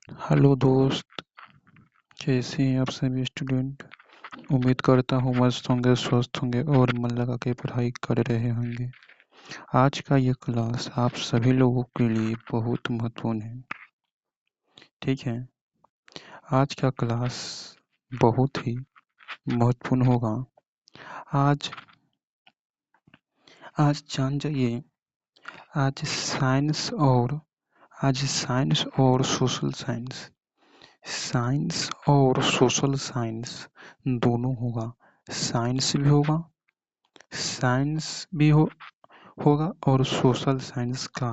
Hello दोस्त, कैसे हैं आप सभी स्टूडेंट। उम्मीद करता हूँ मस्त होंगे, स्वस्थ होंगे और मन लगा के पढ़ाई कर रहे होंगे। आज का ये क्लास आप सभी लोगों के लिए बहुत महत्वपूर्ण है। ठीक है, आज का क्लास बहुत ही महत्वपूर्ण होगा। आज आज जान जाइए, आज साइंस और आज साइंस और सोशल साइंस साइंस और सोशल साइंस दोनों होगा। साइंस भी होगा, साइंस भी होगा और सोशल साइंस का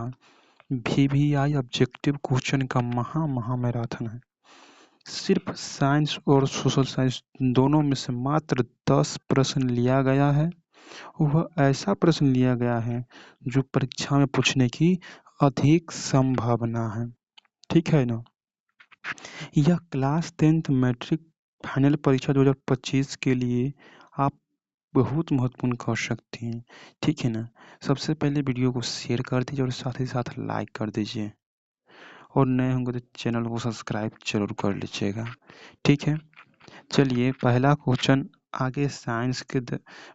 VVI ऑब्जेक्टिव क्वेश्चन का महा मैराथन है। सिर्फ साइंस और सोशल साइंस दोनों में से मात्र 10 प्रश्न लिया गया है। वह ऐसा प्रश्न लिया गया है जो परीक्षा में पूछने की अधिक संभावना है। ठीक है ना। यह क्लास 10th मैट्रिक फाइनल परीक्षा 2025 के लिए आप बहुत महत्वपूर्ण कर सकती हैं। ठीक है ना। सबसे पहले वीडियो को शेयर कर दीजिए और साथ ही साथ लाइक कर दीजिए और नए होंगे तो चैनल को सब्सक्राइब जरूर कर लीजिएगा। ठीक है, चलिए पहला क्वेश्चन आगे साइंस के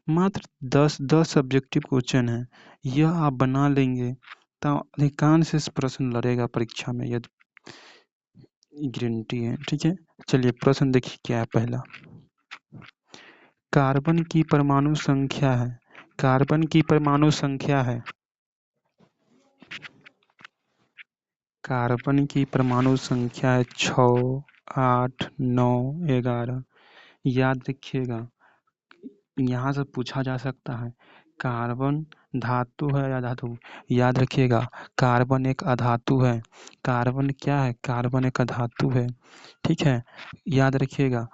मात्र 10 सब्जेक्टिव क्वेश्चन है। यह आप बना लेंगे तो अधिकांश इस प्रश्न लड़ेगा परीक्षा में, यदि गारंटी है। ठीक है, चलिए प्रश्न देखिए क्या है। पहला, कार्बन की परमाणु संख्या है। कार्बन की परमाणु संख्या है कार्बन की परमाणु संख्या है 6, 8, 9, 11। याद रखिएगा, यहाँ से पूछा जा सकता है कार्बन धातु है या धातु। याद रखिएगा, कार्बन एक अधातु है। कार्बन क्या है? कार्बन एक अधातु है। ठीक है, याद रखिएगा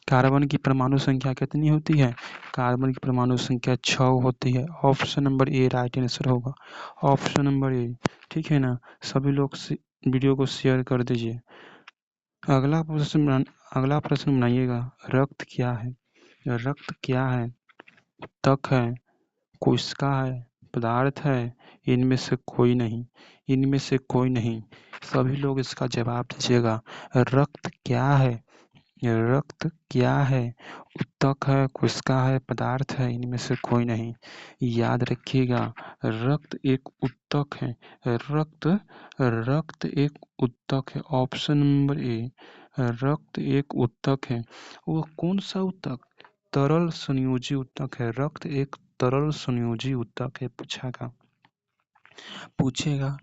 कार्बन की परमाणु संख्या कितनी होती है? कार्बन की परमाणु संख्या 6 होती है। Option number A right answer होगा। Option number A. ठीक है ना। सभी लोग वीडियो को शेयर कर दीजिए। अगला प्रश्न बनाइएगा। रक्त क्या है? रक्त क्या है? ऊतक है, कोशिका है, पदार्थ है, इनमें से कोई नहीं। इनमें से कोई नहीं। सभी लोग इसका जवाब दीजिएगा। रक्त क्या है? रक्त क्या है? ऊतक है, कोशिका है, पदार्थ है, इनमें से कोई नहीं। याद रखिएगा, रक्त एक ऊतक है। रक्त रक्त एक ऊतक है। ऑप्शन नंबर ए, रक्त एक ऊतक है। वो कौन सा ऊतक? तरल संयोजी ऊतक है। रक्त एक तरल संयोजी ऊतक है। पूछेगा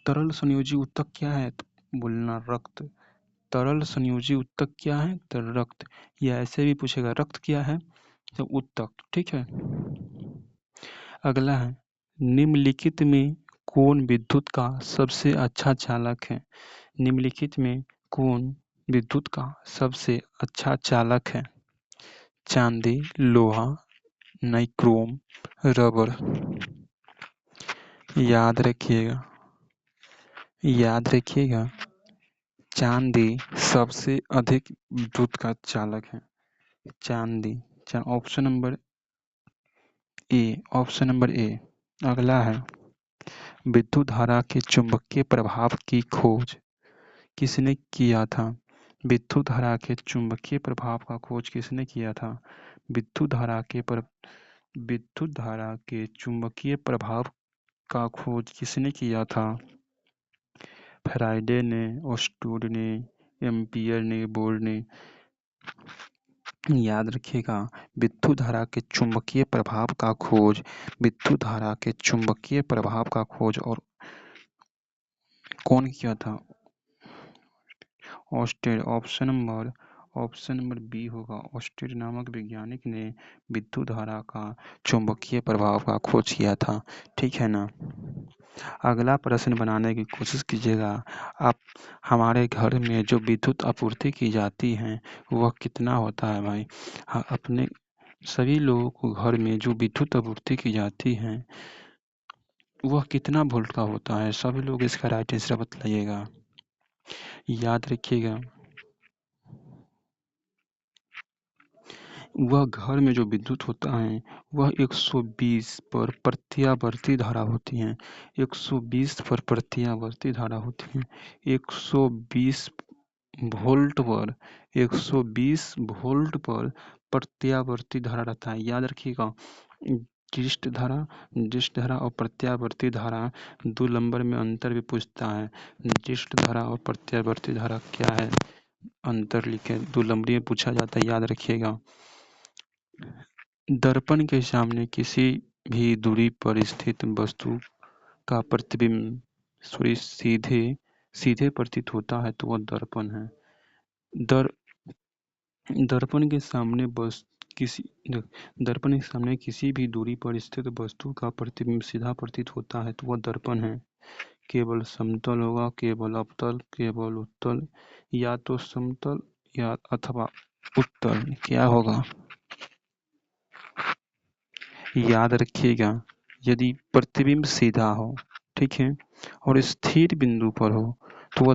तरल संयोजी ऊतक क्या है तो बोलना रक्त। तरल संयोजी ऊतक क्या है तो रक्त। या ऐसे भी पूछेगा रक्त क्या है तो ऊतक। ठीक है, अगला है निम्नलिखित में कौन विद्युत का सबसे अच्छा चालक है? निम्नलिखित में कौन विद्युत का सबसे अच्छा चालक है? चांदी, लोहा, नाइक्रोम, रबर। याद रखिएगा, याद रखिएगा, चांदी सबसे अधिक विद्युत का चालक है। चांदी। ऑप्शन नंबर ए। ऑप्शन नंबर ए। अगला है विद्युत धारा के चुंबकीय प्रभाव की खोज किसने किया था? विद्युत धारा के चुंबकीय प्रभाव का खोज किसने किया था? विद्युत धारा के चुंबकीय प्रभाव का खोज किसने किया था? फैराडे ने, ऑस्टोड ने, एम्पियर ने, बोर ने। याद रखिएगा, विद्युत धारा के चुंबकीय प्रभाव का खोज, विद्युत धारा के चुंबकीय प्रभाव का खोज और कौन किया था? ऑस्टेड। ऑप्शन नंबर बी होगा। ऑस्टेड नामक वैज्ञानिक ने विद्युत धारा का चुंबकीय प्रभाव का खोज किया था। ठीक है ना। अगला प्रश्न बनाने की कोशिश कीजिएगा। आप हमारे घर में जो विद्युत आपूर्ति की जाती है वह कितना होता है भाई? हाँ, अपने सभी लोगों को घर में जो विद्युत आपूर्ति की जाती है वह कितना वोल्ट का होता है? सभी लोग इसका राइट आंसर बताइएगा। याद रखिएगा, वह घर में जो विद्युत होता है वह 120 पर प्रत्यावर्ती धारा होती है। 120 पर प्रत्यावर्ती धारा होती है। 120 वोल्ट पर 120 वोल्ट पर प्रत्यावर्ती धारा रहता है। याद रखिएगा, डिस्ट धारा और प्रत्यावर्ती धारा 2 नंबर में अंतर भी पूछता है। डिस्ट धारा और प्रत्यावर्ती धारा क्या है, अंतर लिखे। 2 नंबर में पूछा जाता है, याद रखिएगा। दर्पण के सामने किसी भी दूरी पर स्थित वस्तु का प्रतिबिंब सीधे प्रतीत होता है तो वह दर्पण है। दर्पण के सामने किसी भी दूरी पर स्थित वस्तु का प्रतिबिंब सीधा प्रतीत होता है तो वह दर्पण है। केवल समतल होगा, केवल अवतल, केवल उत्तल, या तो समतल या अथवा उत्तल। क्या होगा, याद रखिएगा, यदि प्रतिबिंब सीधा हो, ठीक है, और स्थिर बिंदु पर हो तो वह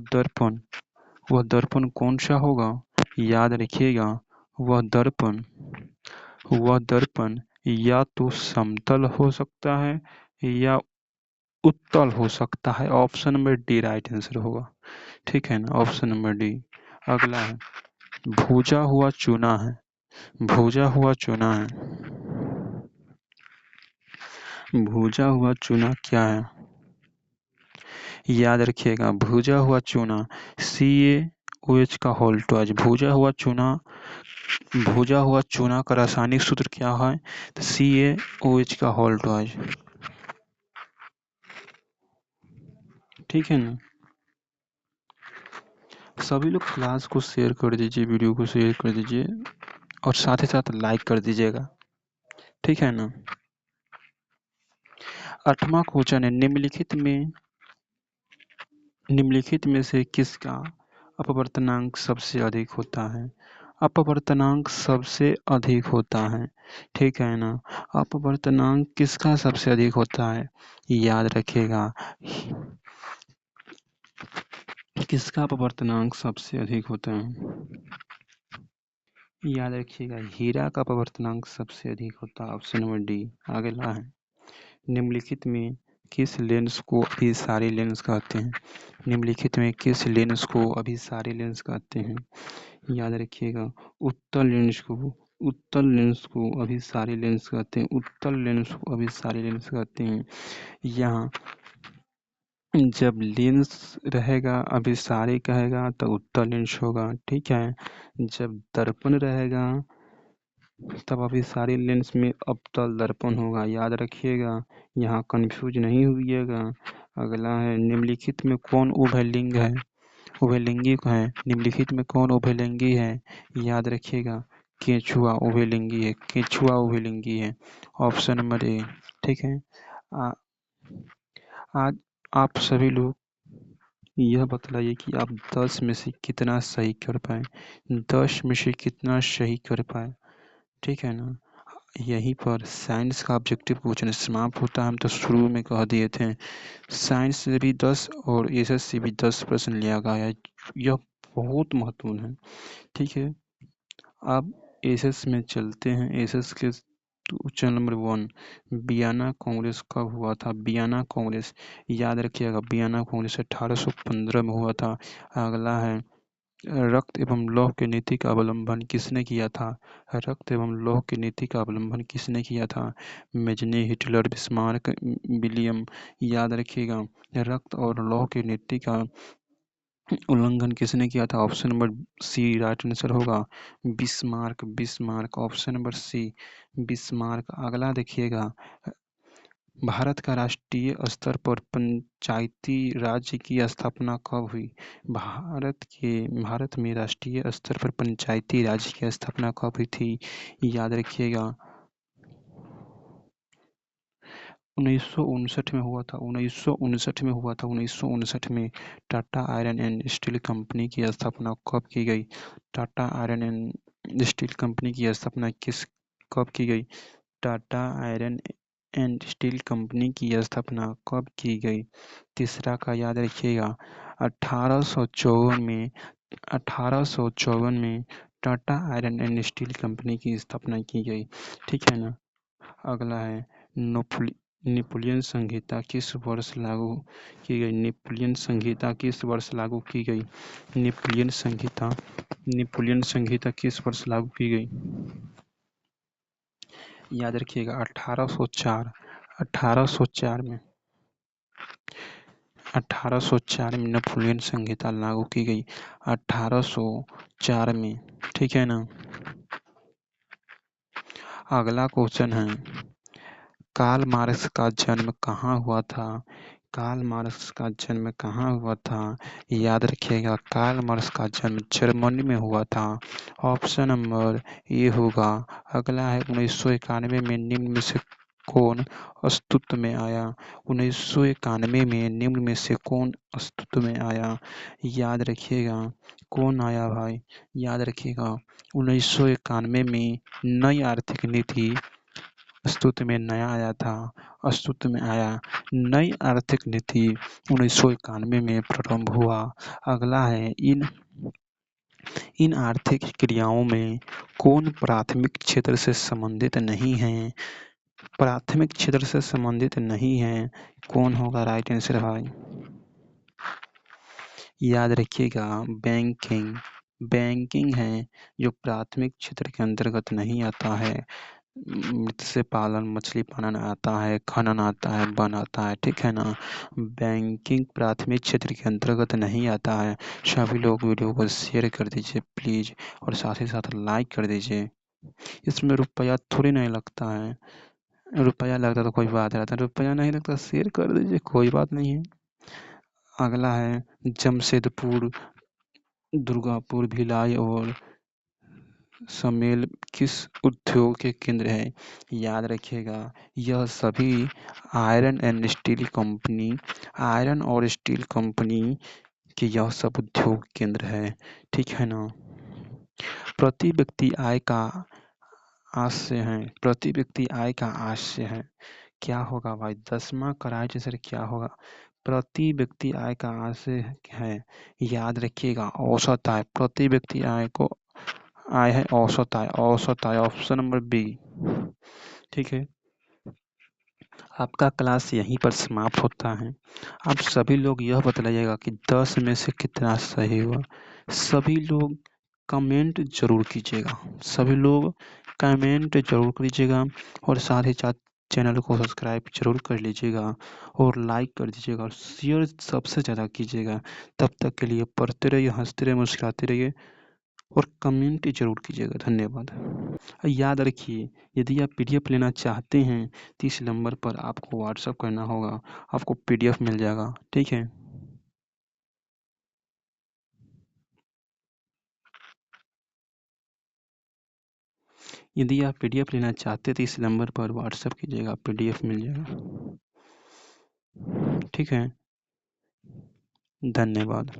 दर्पण कौन सा होगा, याद रखिएगा, वह दर्पण या तो समतल हो सकता है या उत्तल हो सकता है। Option number D right answer होगा, ठीक है ना, ऑप्शन नंबर डी। अगला है भूजा हुआ चूना है। भूजा हुआ चूना है, भूजा हुआ चूना क्या है, याद रखिएगा, भूजा हुआ चूना CaOH का होल्टवाज। भूजा हुआ चूना का रासायनिक सूत्र क्या है, तो CaOH का होल्टवाज, ठीक है ना। सभी लोग क्लास को शेयर कर दीजिए, वीडियो को शेयर कर दीजिए और साथ ही साथ लाइक कर दीजिएगा, ठीक है ना। 8वां क्वेश्चन है, निम्नलिखित में से किसका अपवर्तनांक सबसे अधिक होता है। अपवर्तनांक सबसे अधिक होता है, ठीक है ना। अपवर्तनांक किसका सबसे अधिक होता है, याद रखिएगा, किसका अपवर्तनांक सबसे अधिक होता है, याद रखिएगा, हीरा का अपवर्तनांक सबसे अधिक होता है। Option number D. अगला है, निम्नलिखित में किस लेंस को अभिसारी लेंस कहते हैं। निम्नलिखित में किस लेंस को अभिसारी लेंस कहते हैं, याद रखिएगा, उत्तल लेंस को अभिसारी लेंस कहते हैं। उत्तल लेंस को अभिसारी लेंस कहते हैं। यहाँ जब लेंस रहेगा अभिसारी कहेगा तो उत्तल लेंस होगा, ठीक है। जब दर्पण रहेगा तब अभिसारी लेंस में अवतल दर्पण होगा, याद रखिएगा, यहाँ कंफ्यूज नहीं होइएगा। अगला है, निम्नलिखित में कौन उभयलिंग है, उभयलिंगी है। निम्नलिखित में कौन उभयलिंगी है, याद रखिएगा, केंचुआ उभयलिंगी है। केंचुआ उभयलिंगी है, ऑप्शन नंबर ए, ठीक है। आज आप सभी लोग यह बतलाइए कि आप 10 में से कितना सही कर पाए, 10 में से कितना सही कर पाए, ठीक है ना। यहीं पर साइंस का ऑब्जेक्टिव क्वेश्चन समाप्त होता है। हम तो शुरू में कह दिए थे, साइंस से भी 10 और एसएस से भी 10 प्रश्न लिया गया है, यह बहुत महत्वपूर्ण है, ठीक है। अब एसएस में चलते हैं। एसएस के क्वेश्चन नंबर 1, वियना कांग्रेस कब हुआ था। वियना कांग्रेस, याद रखिएगा, वियना कांग्रेस 1815 में हुआ था। अगला है, रक्त एवं लौह की नीति का अवलंबन किसने किया था। रक्त एवं लौह की नीति का अवलंबन किसने किया था, मेजनी, हिटलर, बिस्मार्क, विलियम। याद रखिएगा, रक्त और लौह की नीति का उल्लंघन किसने किया था। Option number C right answer होगा, Bismarck. Bismarck, option number C, Bismarck. अगला देखिएगा, भारत का राष्ट्रीय स्तर पर पंचायती राज्य की स्थापना कब हुई। भारत में राष्ट्रीय स्तर पर पंचायती राज्य की स्थापना कब हुई थी, याद रखिएगा, 1959 में हुआ था। 1959 में हुआ था। 1959 में Tata iron and steel company की स्थापना कब की गई। Tata iron and steel company की स्थापना कब की गई। Tata iron and steel company की स्थापना कब की गई। तीसरा का याद रखिएगा, 1854 में Tata iron and steel company की स्थापना की गई। ठीक है ना। अगला है नेपोलियन संहिता किस वर्ष लागू की गई? नेपोलियन संहिता किस वर्ष लागू की गई? नेपोलियन संहिता किस वर्ष लागू की गई? याद रखिएगा 1804 में 1804 में नेपोलियन संहिता लागू की गई। 1804 में। ठीक है ना। अगला क्वेश्चन है, कार्ल मार्क्स का जन्म कहाँ हुआ था? कार्ल मार्क्स का जन्म कहाँ हुआ था? याद रखिएगा कार्ल मार्क्स का जन्म जर्मनी में हुआ था। ऑप्शन नंबर ए होगा। अगला है 1991 में निम्न में से कौन अस्तित्व में आया? 1991 में निम्न में से कौन अस्तित्व में आया? याद रखिएगा कौन आया भाई? याद रखिएगा 1991 में नई आर्थिक नीति अस्तित्व में आया। नई आर्थिक नीति 1991 में प्रारंभ हुआ। अगला है इन आर्थिक क्रियाओं में कौन प्राथमिक क्षेत्र से संबंधित नहीं है? प्राथमिक क्षेत्र से संबंधित नहीं है, कौन होगा राइट आंसर भाई? याद रखिएगा बैंकिंग है जो प्राथमिक क्षेत्र के अंतर्गत नहीं आता है। मत्स्य पालन, मछली पालन आता है, खनन आता है, वन आता है। ठीक है ना। बैंकिंग प्राथमिक क्षेत्र के अंतर्गत नहीं आता है। सभी लोग वीडियो को शेयर कर दीजिए प्लीज, और साथ ही साथ लाइक कर दीजिए। इसमें रुपया थोड़ी नहीं लगता है, रुपया लगता तो कोई बात रहता, रुपया नहीं लगता शेयर कर दीजिए, कोई बात नहीं है। अगला है जमशेदपुर, दुर्गापुर, भिलाई और समेल किस उद्योग के केंद्र है? याद रखिएगा यह सभी आयरन और स्टील कंपनी के यह सब उद्योग केंद्र है। ठीक है ना। प्रति व्यक्ति आय का आशय है। क्या होगा भाई? 10वां कराइट आंसर क्या होगा? प्रति व्यक्ति आय का आशय है। याद रखिएगा औसत आय। प्रति व्यक्ति आय है औसत आय। Option number B. ठीक है। आपका क्लास यहीं पर समाप्त होता है। आप सभी लोग यह बतलाइएगा कि 10 में से कितना सही हुआ। सभी लोग कमेंट जरूर कीजिएगा और साथ ही साथ चैनल को सब्सक्राइब जरूर कर लीजिएगा और लाइक कर दीजिएगा और शेयर सबसे ज़्यादा कीजिएगा। तब तक के लिए पढ़ते रहिए, हंसते रहिए, मुस्कुराते रहिए और कमेंट जरूर कीजिएगा। धन्यवाद। याद रखिए यदि आप पीडीएफ लेना चाहते हैं तो इस नंबर पर आपको व्हाट्सएप करना होगा, आपको पीडीएफ मिल जाएगा। ठीक है। यदि आप पीडीएफ लेना चाहते तो इस नंबर पर व्हाट्सएप कीजिएगा, पीडीएफ मिल जाएगा। ठीक है। धन्यवाद।